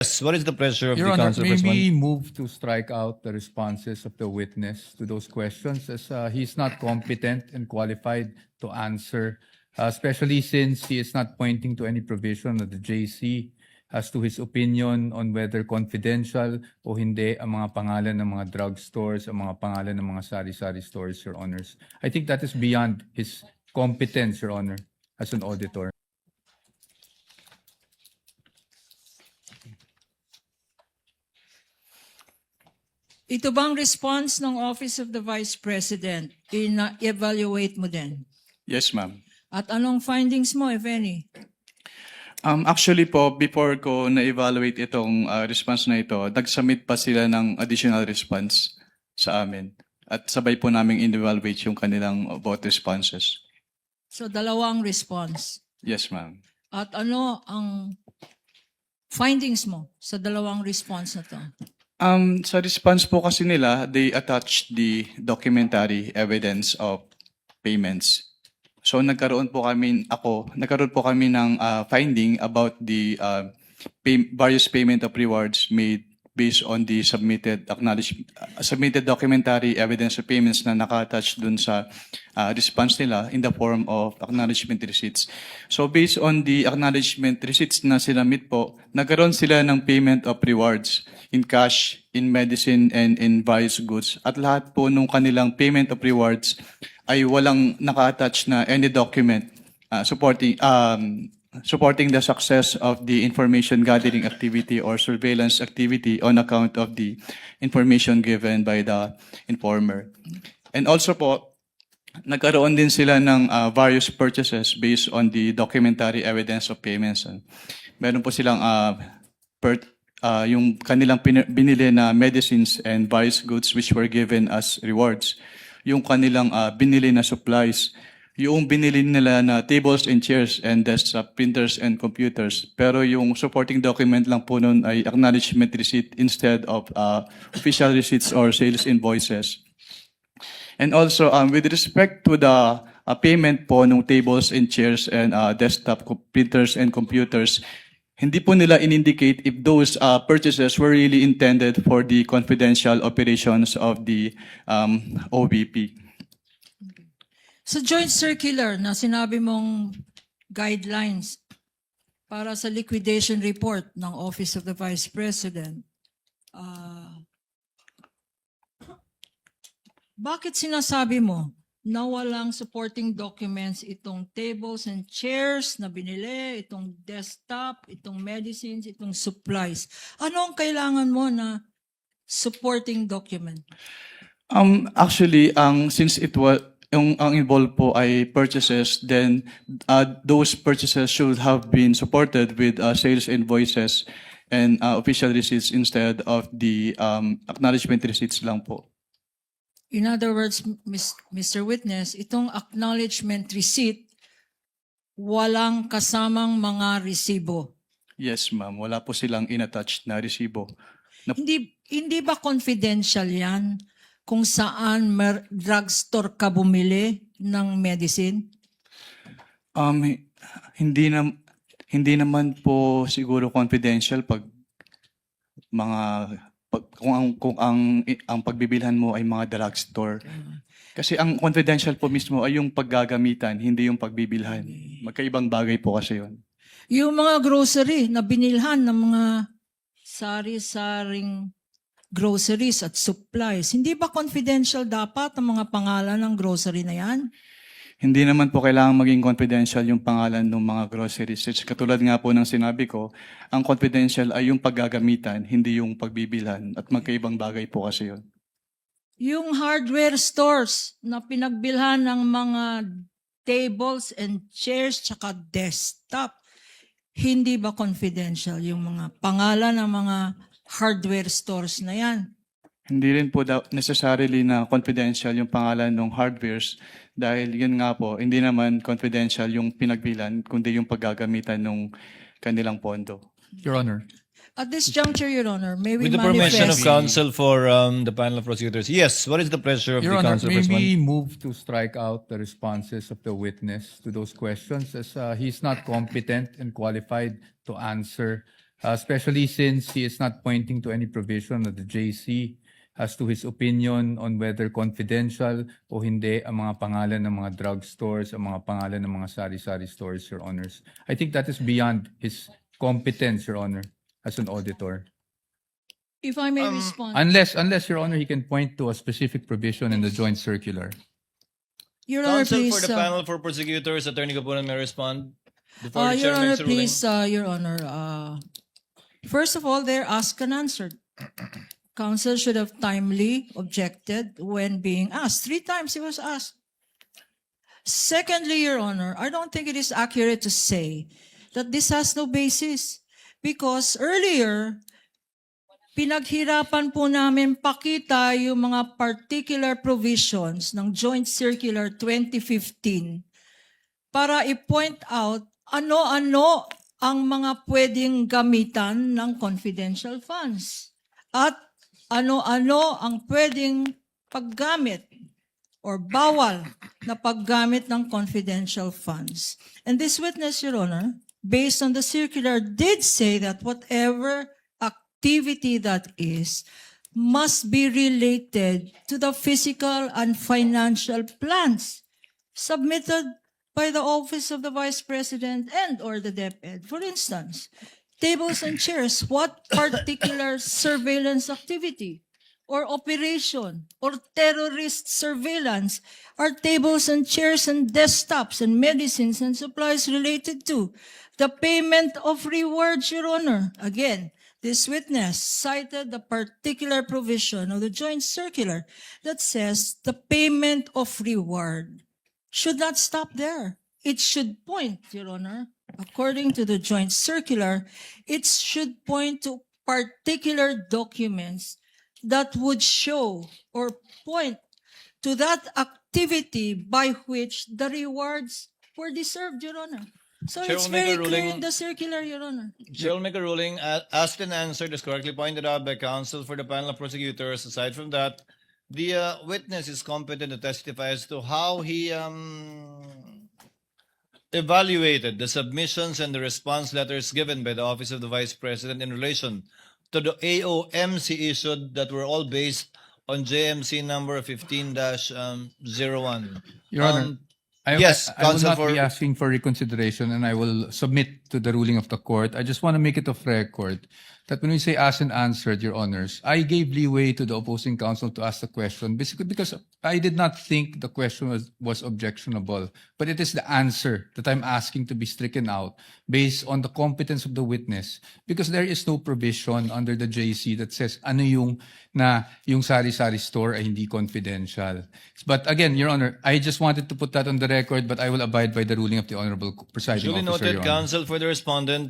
Yes, what is the pleasure of Your the Honor, council, may First One? we move to strike out the responses of the witness to those questions as he's not competent and qualified to answer, especially since he is not pointing to any provision of the JC as to his opinion on whether confidential o hindi ang mga pangalan ng mga drugstores, ang mga pangalan ng mga sari-sari stores, Your Honors. I think that is beyond his competence, Your Honor, as an auditor. Ito bang response ng Office of the Vice President, evaluate mo din? Yes, ma'am. At anong findings mo, if any? Actually po, before ko na-evaluate itong response na ito, nag-submit pa sila ng additional response sa amin. At sabay po namin in-evaluate yung kanilang vote responses. So, dalawang response. Yes, ma'am. At ano ang findings mo sa dalawang response na to? Sa response po kasi nila, they attached the documentary evidence of payments. So nagkaroon po kami ng finding about the various payment of rewards made based on the submitted documentary evidence of payments na naka-attach dun sa response nila in the form of acknowledgement receipts. So based on the acknowledgement receipts na sinamit po, nagkaroon sila ng payment of rewards in cash, in medicine, and in various goods. At lahat po nung kanilang payment of rewards ay walang naka-attach na any document supporting the success of the information gathering activity or surveillance activity on account of the information given by the informer. And also po, nagkaroon din sila ng various purchases based on the documentary evidence of payments. Meron po silang yung kanilang binili na medicines and various goods which were given as rewards. Yung kanilang binili na supplies, yung binili nila na tables and chairs and desktop printers and computers. Pero yung supporting document lang po nun ay acknowledgement receipt instead of official receipts or sales invoices. And also, with respect to the payment po ng tables and chairs and desktop printers and computers, hindi po nila in-indicate if those purchases were really intended for the confidential operations of the OVP. Sa joint circular na sinabi mong guidelines para sa liquidation report ng Office of the Vice President, bakit sinasabi mo na walang supporting documents itong tables and chairs na binili, itong desktop, itong medicines, itong supplies? Ano ang kailangan mo na supporting document? Actually, since it was ang involved po ay purchases, then those purchases should have been supported with sales invoices and official receipts instead of the acknowledgement receipts lang po. In other words, Mr. Witness, itong acknowledgement receipt, walang kasamang mga resibo. Yes, ma'am. Wala po silang inattached na resibo. Hindi ba confidential yan kung saan drugstore ka bumili ng medicine? Hindi naman po siguro confidential pag kung ang pagbibilhan mo ay mga drugstore. Kasi ang confidential po mismo ay yung paggagamitan, hindi yung pagbibilhan. Magkaibang bagay po kasi yun. Yung mga grocery na binilhan ng mga sari-saring groceries at supplies, hindi ba confidential dapat ang mga pangalan ng grocery na yan? Hindi naman po kailangan maging confidential yung pangalan ng mga groceries. Katulad nga po ng sinabi ko, ang confidential ay yung paggagamitan, hindi yung pagbibilhan. At magkaibang bagay po kasi yun. Yung hardware stores na pinagbilhan ng mga tables and chairs tsaka desktop, hindi ba confidential yung mga pangalan ng mga hardware stores na yan? Hindi rin po necessarily na confidential yung pangalan ng hardwares dahil yun nga po, hindi naman confidential yung pinagbilan kundi yung paggagamitan ng kanilang pondo. Your Honor. At this juncture, Your Honor, may we With the permission of manifest? counsel for the panel of prosecutors. Yes, what is the pleasure of Your the Honor, council, may First One? we move to strike out the responses of the witness to those questions as he's not competent and qualified to answer, especially since he is not pointing to any provision of the JC as to his opinion on whether confidential o hindi ang mga pangalan ng mga drug stores, ang mga pangalan ng mga sari-sari stores, Your Honors. I think that is beyond his competence, Your Honor, as an auditor. If I may respond. Unless, Your Honor, he can point to a specific provision in the joint circular. Your Honor, Counsel please. for the panel for prosecutors, Attorney Capunan may respond before the Your chair Honor, makes a ruling. please, Your Honor. First of all, they're asked and answered. Counsel should have timely objected when being asked. 3 times he was asked. Secondly, Your Honor, I don't think it is accurate to say that this has no basis because earlier, pinaghirapan po namin pakita yung mga particular provisions ng Joint Circular 2015 para i-point out ano-ano ang mga pwedeng gamitan ng confidential funds at ano-ano ang pwedeng paggamit or bawal na paggamit ng confidential funds. And this witness, Your Honor, based on the circular, did say that whatever activity that is must be related to the physical and financial plans submitted by the Office of the Vice President and or the DepEd. For instance, tables and chairs, what particular surveillance activity or operation or terrorist surveillance are tables and chairs and desktops and medicines and supplies related to? The payment of rewards, Your Honor. Again, this witness cited the particular provision of the joint circular that says the payment of reward should not stop there. It should point, Your Honor, according to the joint circular, it should point to particular documents that would show or point to that activity by which the rewards were deserved, Your Honor. So Chair it's will make a very clear ruling. in the circular, Your Honor. Chair will make a ruling. Asked and answered is correctly pointed out by counsel for the panel of prosecutors. Aside from that, the witness is competent to testify as to how he evaluated the submissions and the response letters given by the Office of the Vice President in relation to the AOMC issued that were all based on JMC number 15-01. Your Honor, yes, I will counsel not for- be asking for reconsideration and I will submit to the ruling of the court. I just want to make it of record that when we say asked and answered, Your Honors, I gave leeway to the opposing counsel to ask the question basically because I did not think the question was objectionable, but it is the answer that I'm asking to be stricken out based on the competence of the witness because there is no provision under the JC that says ano yung sari-sari store ay hindi confidential. But again, Your Honor, I just wanted to put that on the record, but I will abide by the ruling of the Honorable Presiding Duly Officer, noted, Your Honor. counsel for the respondent.